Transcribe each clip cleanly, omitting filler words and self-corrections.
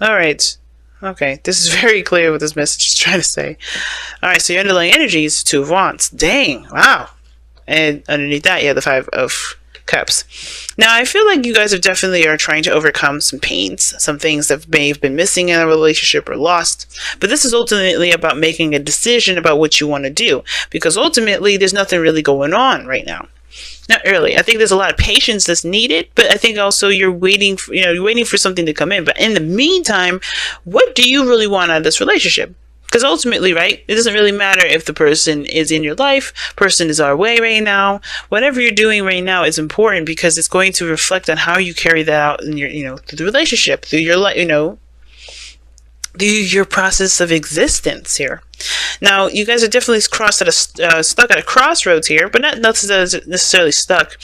All right. Okay, this is very clear what this message is trying to say. All right, so your underlying energy is Two of Wands. Dang, wow. And underneath that, you have the Five of Cups. Now, I feel like you guys have definitely are trying to overcome some pains, some things that may have been missing in a relationship or lost. But this is ultimately about making a decision about what you want to do, because ultimately there's nothing really going on right now. Not really. I think there's a lot of patience that's needed, but I think also you're waiting for, you're waiting for something to come in. But in the meantime, what do you really want out of this relationship? Because ultimately, right, it doesn't really matter if the person is in your life, person is our way right now. Whatever you're doing right now is important because it's going to reflect on how you carry that out in your, through the relationship, through your life, through your process of existence here. Now, you guys are definitely stuck at a crossroads here, but not necessarily stuck.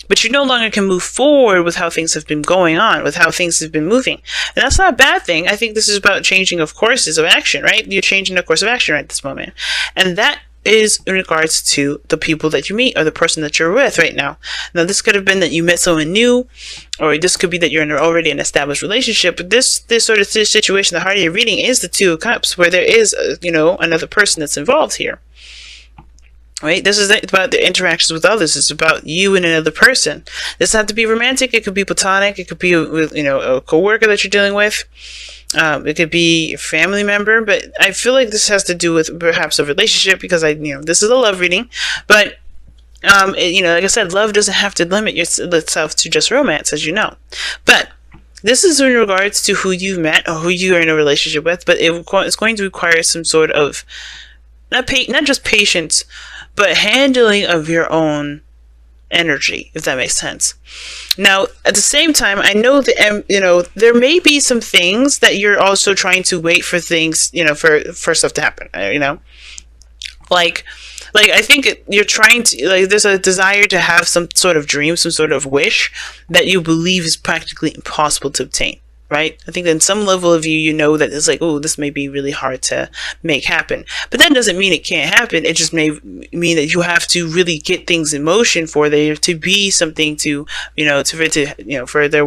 But you no longer can move forward with how things have been going on, with how things have been moving. And that's not a bad thing. I think this is about changing of courses of action, right? You're changing the course of action right this moment. And that is in regards to the people that you meet or the person that you're with right now. Now, this could have been that you met someone new, or this could be that you're in already an established relationship. But this sort of situation, the heart of your reading is the Two of Cups, where there is, another person that's involved here. Right? This is about the interactions with others. It's about you and another person. This doesn't have to be romantic. It could be platonic. It could be with, a coworker that you're dealing with. It could be a family member. But I feel like this has to do with perhaps a relationship because this is a love reading. But like I said, love doesn't have to limit itself to just romance, as you know. But this is in regards to who you've met or who you are in a relationship with. But it's going to require some sort of not just patience, but handling of your own energy, if that makes sense. Now, at the same time, I know that there may be some things that you're also trying to wait for things, for stuff to happen. Like I think you're trying to there's a desire to have some sort of dream, some sort of wish that you believe is practically impossible to obtain. Right? I think that in some level of you, that it's like, oh, this may be really hard to make happen. But that doesn't mean it can't happen. It just may mean that you have to really get things in motion for there to be something for there to be for there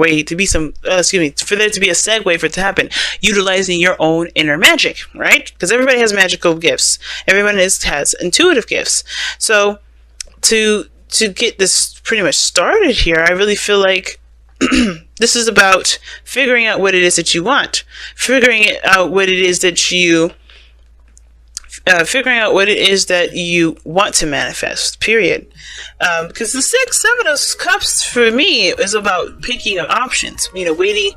to be a segue for it to happen, utilizing your own inner magic, right? Because everybody has magical gifts. Everyone has intuitive gifts. So to get this pretty much started here, I really feel like this is about figuring out what it is that you want, figuring out what it is that you want to manifest, period. Because the 6, 7 of Cups for me is about picking up options, waiting,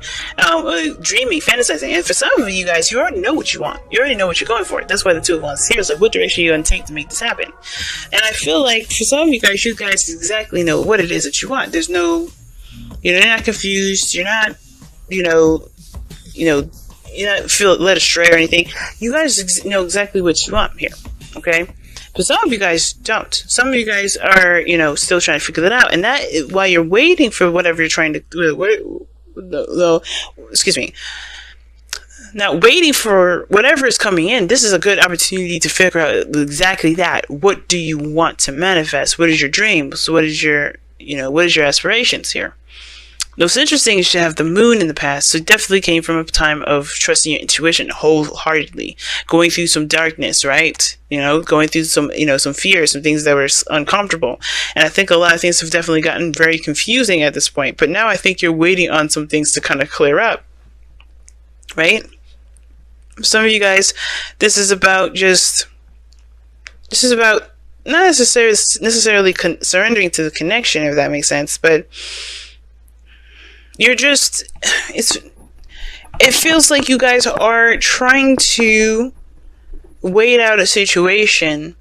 dreaming, fantasizing. And for some of you guys, you already know what you want. You already know what you're going for. That's why the Two of Wands here is like, what direction are you going to take to make this happen? And I feel like for some of you guys exactly know what it is that you want. There's no... You're not confused. You're not, you're not feel led astray or anything. You guys know exactly what you want here, okay? But some of you guys don't. Some of you guys are, still trying to figure that out. And that, while you're waiting for whatever you're trying to do, excuse me. Now, waiting for whatever is coming in, this is a good opportunity to figure out exactly that. What do you want to manifest? What is your dreams? What is your aspirations here? What's interesting is you have the moon in the past, so it definitely came from a time of trusting your intuition wholeheartedly, going through some darkness, right? Going through some fears, some things that were uncomfortable. And I think a lot of things have definitely gotten very confusing at this point. But now I think you're waiting on some things to kind of clear up, right? Some of you guys, this is about not necessarily surrendering to the connection, if that makes sense, but it feels like you guys are trying to wait out a situation,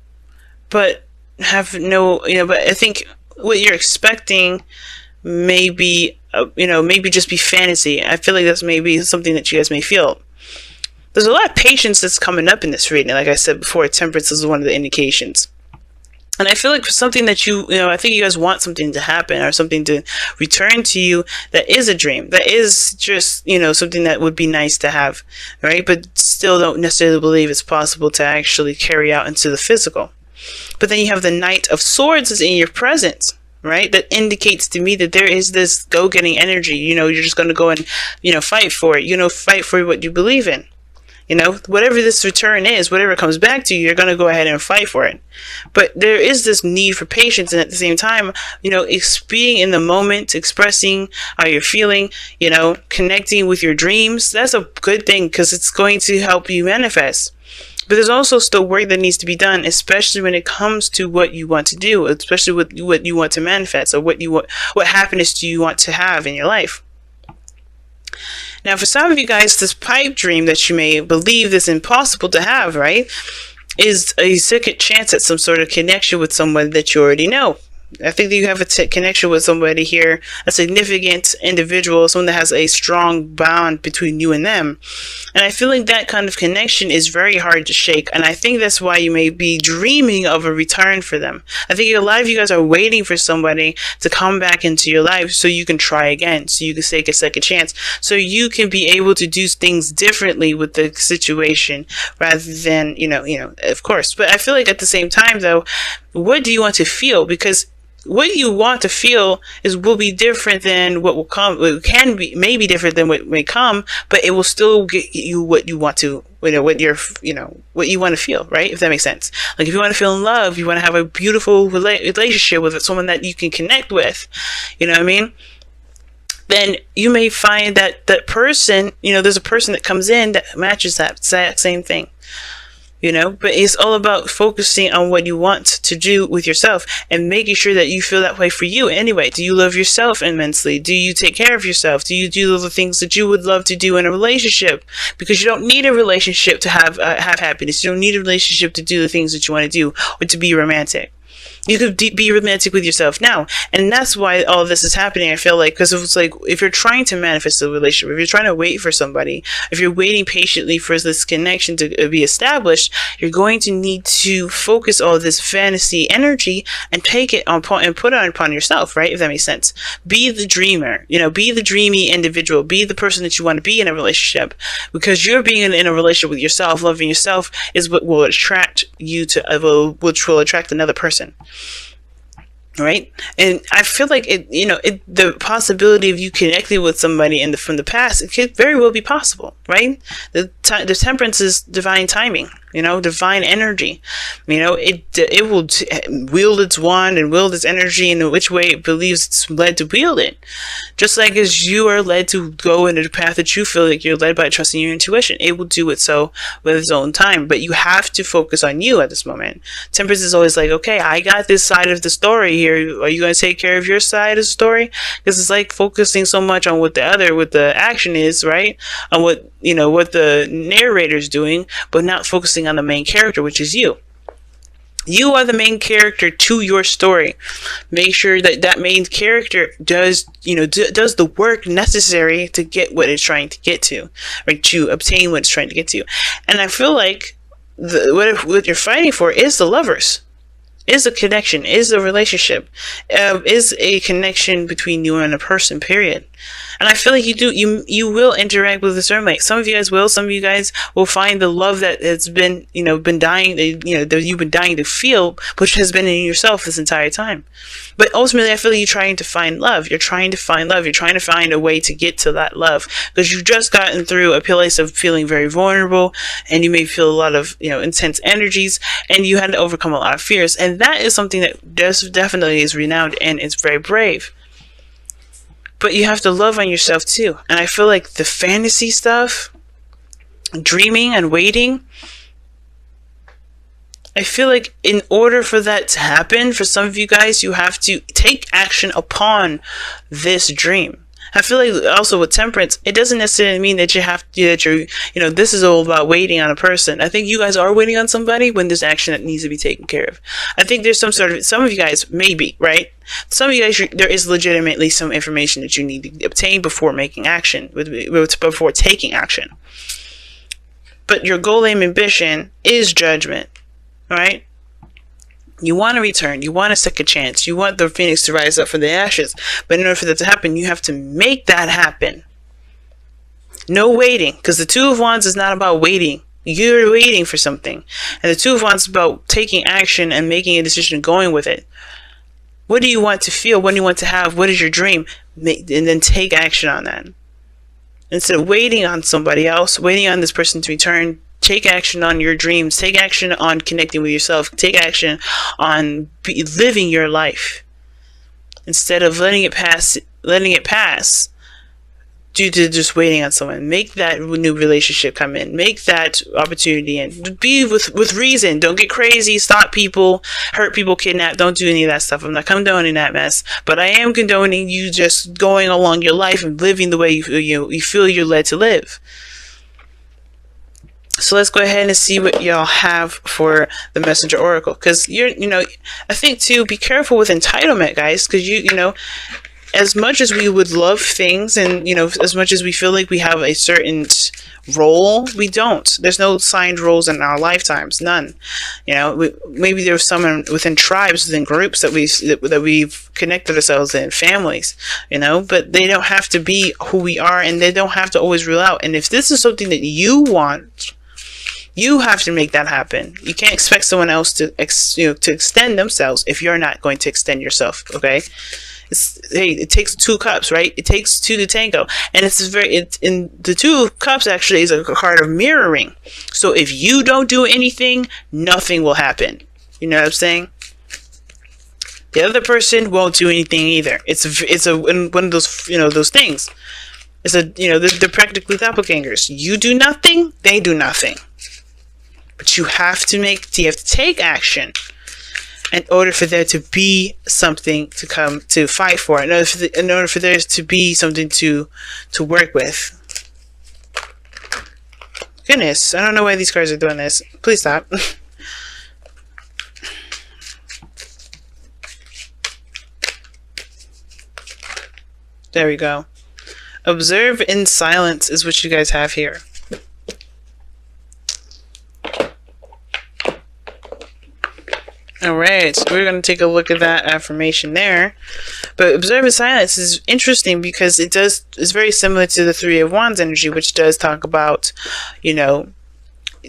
but have no, but I think what you're expecting maybe just be fantasy. I feel like that's maybe something that you guys may feel. There's a lot of patience that's coming up in this reading. Like I said before, temperance is one of the indications. And I feel like for something that I think you guys want something to happen or something to return to you that is a dream, that is just, something that would be nice to have, right? But still don't necessarily believe it's possible to actually carry out into the physical. But then you have the Knight of Swords is in your presence, right? That indicates to me that there is this go-getting energy. You're just going to go and, fight for it. Fight for what you believe in. Whatever this return is, whatever comes back to you, you're going to go ahead and fight for it. But there is this need for patience, and at the same time, being in the moment, expressing how you're feeling, connecting with your dreams. That's a good thing because it's going to help you manifest. But there's also still work that needs to be done, especially when it comes to what you want to do, especially with what you want to manifest, or what happiness do you want to have in your life. Now, for some of you guys, this pipe dream that you may believe is impossible to have, right, is a second chance at some sort of connection with someone that you already know. I think that you have a connection with somebody here, a significant individual, someone that has a strong bond between you and them. And I feel like that kind of connection is very hard to shake. And I think that's why you may be dreaming of a return for them. I think a lot of you guys are waiting for somebody to come back into your life so you can try again, so you can take a second chance, so you can be able to do things differently with the situation rather than, of course. But I feel like at the same time, though, what do you want to feel? Because what you want to feel will be different than what will come. It may be different than what may come, but it will still get you what you want to, what you want to feel, right? If that makes sense. Like if you want to feel in love, you want to have a beautiful relationship with someone that you can connect with, you know what I mean? Then you may find that person, there's a person that comes in that matches that exact same thing. But it's all about focusing on what you want to do with yourself and making sure that you feel that way for you anyway. Do you love yourself immensely? Do you take care of yourself? Do you do the things that you would love to do in a relationship? Because you don't need a relationship to have happiness. You don't need a relationship to do the things that you want to do or to be romantic. You could be romantic with yourself now. And that's why all of this is happening, I feel like, because it's like, if you're trying to manifest a relationship, if you're trying to wait for somebody, if you're waiting patiently for this connection to be established, you're going to need to focus all this fantasy energy and take it on and put it upon yourself, right? If that makes sense. Be the dreamer, be the dreamy individual, be the person that you want to be in a relationship, because you're being in a relationship with yourself, loving yourself is what will attract you to, which will attract another person. Right? And I feel like the possibility of you connecting with somebody from the past, it could very well be possible, right? The temperance is divine timing, divine energy. It will wield its wand and wield its energy in which way it believes it's led to wield it. Just like as you are led to go in a path that you feel like you're led by trusting your intuition, it will do it so with its own time. But you have to focus on you at this moment. Temperance is always like, okay, I got this side of the story here. Are you going to take care of your side of the story? Because it's like focusing so much on what the action is, right? On what the narrator's doing, but not focusing on the main character, which is you. You are the main character to your story. Make sure that main character does the work necessary to get what it's trying to get to, or to obtain what it's trying to get to. And I feel like what you're fighting for is the lovers. Is a connection, is a relationship, is a connection between you and a person, period. And I feel like you will interact with a certain way. Some of you guys will, some of you guys will find the love that has been dying, that you've been dying to feel, which has been in yourself this entire time. But ultimately, I feel like you're trying to find love. You're trying to find love. You're trying to find a way to get to that love, because you've just gotten through a place of feeling very vulnerable, and you may feel a lot of, intense energies, and you had to overcome a lot of fears. And that is something that definitely is renowned and it's very brave. But you have to love on yourself too. And I feel like the fantasy stuff, dreaming and waiting, I feel like in order for that to happen, for some of you guys, you have to take action upon this dream. I feel like also with temperance, it doesn't necessarily mean that this is all about waiting on a person. I think you guys are waiting on somebody when there's action that needs to be taken care of. I think there's some of you guys, maybe, right? Some of you guys, there is legitimately some information that you need to obtain before making action, before taking action. But your goal, aim, ambition is judgment, right? You want to return. You want a second chance. You want the phoenix to rise up from the ashes. But in order for that to happen, you have to make that happen. No waiting. Because the Two of Wands is not about waiting. You're waiting for something. And the Two of Wands is about taking action and making a decision and going with it. What do you want to feel? What do you want to have? What is your dream? And then take action on that. Instead of waiting on somebody else, waiting on this person to return, take action on your dreams. Take action on connecting with yourself. Take action on living your life. Instead of letting it pass due to just waiting on someone. Make that new relationship come in. Make that opportunity in. Be with reason. Don't get crazy. Stalk people. Hurt people. Kidnap. Don't do any of that stuff. I'm not condoning that mess. But I am condoning you just going along your life and living the way you feel you're led to live. So let's go ahead and see what y'all have for the Messenger Oracle. Because I think too, be careful with entitlement, guys. Because as much as we would love things, and as much as we feel like we have a certain role, we don't. There's no signed roles in our lifetimes, none. Maybe there's some within tribes, within groups that we've connected ourselves in, families, but they don't have to be who we are, and they don't have to always rule out. And if this is something that you want, you have to make that happen. You can't expect someone else to extend themselves if you're not going to extend yourself. Okay. It takes 2 cups, right? It takes 2 to tango, and in the 2 cups actually is a card of mirroring. So if you don't do anything, nothing will happen. You know what I'm saying? The other person won't do anything either. It's one of those those things. It's they're practically doppelgangers. You do nothing, they do nothing. But you have to take action in order for there to be something to come to fight for, in order for there to be something to work with. Goodness, I don't know why these cards are doing this. Please stop. There we go. Observe in silence is what you guys have here. Alright, so we're going to take a look at that affirmation there. But observe in silence is interesting because it's very similar to the 3 of Wands energy, which does talk about,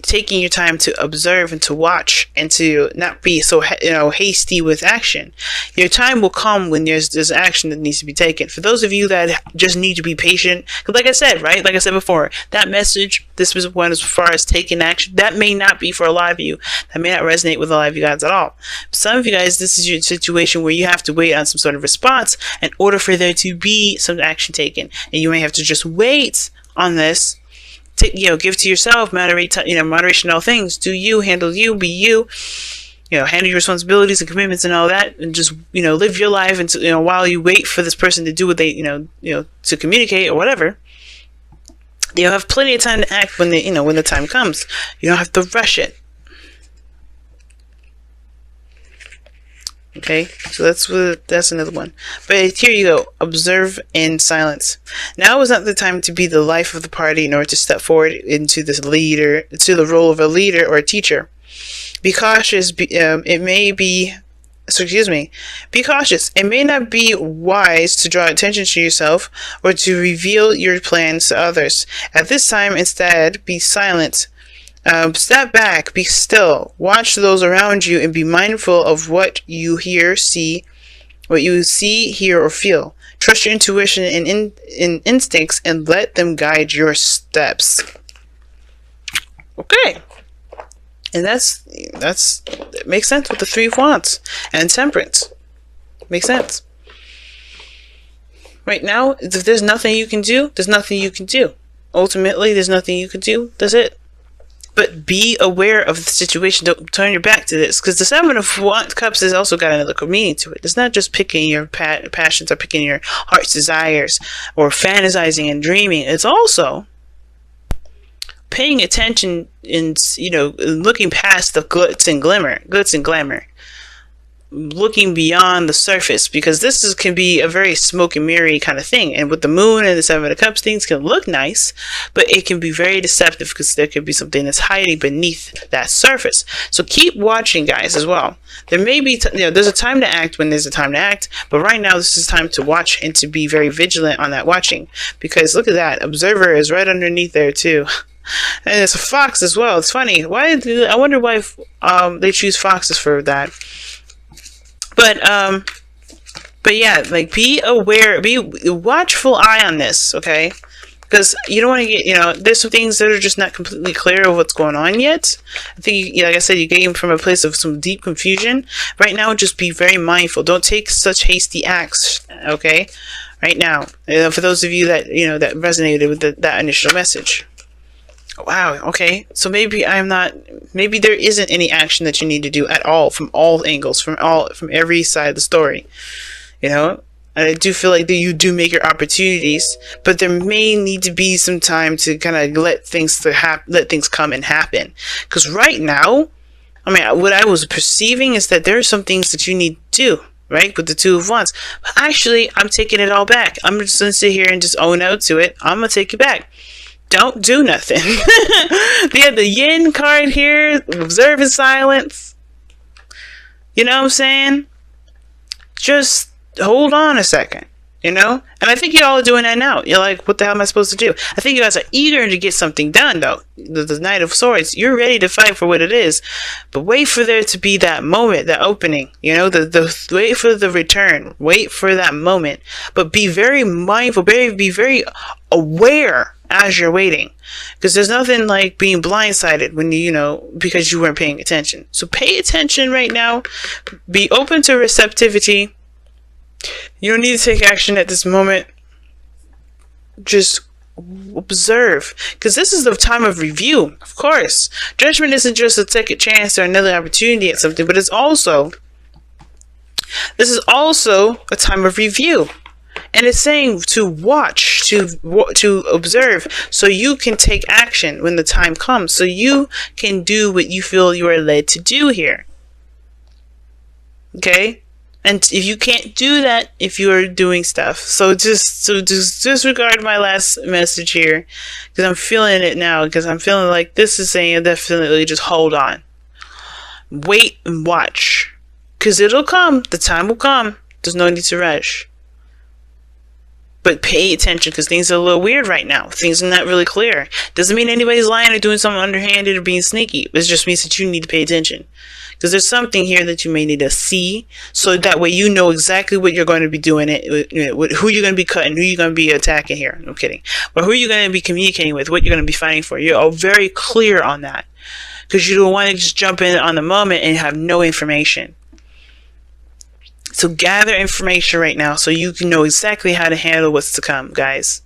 taking your time to observe and to watch and to not be so hasty with action. Your time will come when there's action that needs to be taken. For those of you that just need to be patient, because like I said before, that message, this was one as far as taking action, that may not be for a lot of you. That may not resonate with a lot of you guys at all. Some of you guys, this is your situation where you have to wait on some sort of response in order for there to be some action taken, and you may have to just wait on this. Give to yourself, moderation in all things. Do you, handle you, be you, handle your responsibilities and commitments and all that, and just, live your life until, while you wait for this person to do what they, to communicate or whatever. You'll have plenty of time to act when when the time comes. You don't have to rush it. Okay, so that's another one. But here you go. Observe in silence. Now is not the time to be the life of the party, nor to step forward into the role of a leader or a teacher. Be cautious. Be cautious. It may not be wise to draw attention to yourself or to reveal your plans to others. At this time, instead, be silent. Step back, be still, watch those around you, and be mindful of what you see, hear, or feel. Trust your intuition and instincts, and let them guide your steps. Okay, and that makes sense with the 3 of Wands and Temperance. Makes sense. Right now, if there's nothing you can do, there's nothing you can do. Ultimately, there's nothing you can do. That's it. But be aware of the situation. Don't turn your back to this, because the 7 of Cups has also got another meaning to it. It's not just picking your passions or picking your heart's desires or fantasizing and dreaming. It's also paying attention and looking past the glitz and glamour, looking beyond the surface, because this can be a very smoke and mirror kind of thing. And with the moon and the 7 of Cups, things can look nice, but it can be very deceptive because there could be something that's hiding beneath that surface. So keep watching, guys, as well. There may be there's a time to act when there's a time to act, but right now this is time to watch and to be very vigilant on that watching, because look at that, observer is right underneath there too. And it's a fox as well. It's funny. I wonder why they choose foxes for that. But But yeah, like, be aware, be watchful eye on this, okay? Because you don't want to get, there's some things that are just not completely clear of what's going on yet. I think, like I said, you came from a place of some deep confusion. Right now, just be very mindful. Don't take such hasty acts, okay? Right now, for those of you that, that resonated with that initial message. Wow, okay. So maybe maybe there isn't any action that you need to do at all, from all angles, from every side of the story. I do feel like that you do make your opportunities, but there may need to be some time to kind of let things come and happen. Because right now, what I was perceiving is that there are some things that you need to do, right, with the Two of Wands. But actually, I'm taking it all back. I'm just going to sit here and just own out to it. I'm going to take it back. Don't do nothing. They have the Yin card here, observe in silence. You know what I'm saying? Just hold on a second, and I think you all are doing that now. You're like, what the hell am I supposed to do? I think you guys are eager to get something done, though. The Knight of Swords, you're ready to fight for what it is, but wait for there to be that moment, that opening, the wait for the return, wait for that moment, but be very mindful, be very aware as you're waiting, because there's nothing like being blindsided when because you weren't paying attention. So pay attention right now, be open to receptivity. You don't need to take action at this moment. Just observe, because this is the time of review. Of course, judgment isn't just a second chance or another opportunity at something, but this is also a time of review. And it's saying to watch, to observe, so you can take action when the time comes, so you can do what you feel you are led to do here. Okay? And if you can't do that, if you are doing stuff, so just disregard my last message here, because I'm feeling it now, because I'm feeling like this is saying definitely just hold on. Wait and watch, because it'll come. The time will come. There's no need to rush. But pay attention, because things are a little weird right now. Things are not really clear. Doesn't mean anybody's lying or doing something underhanded or being sneaky. It just means that you need to pay attention. Because there's something here that you may need to see, so that way you know exactly what you're going to be doing, who you're going to be cutting, who you're going to be attacking here. No kidding. But who you're going to be communicating with, what you're going to be fighting for. You're all very clear on that. Because you don't want to just jump in on the moment and have no information. So gather information right now so you can know exactly how to handle what's to come, guys.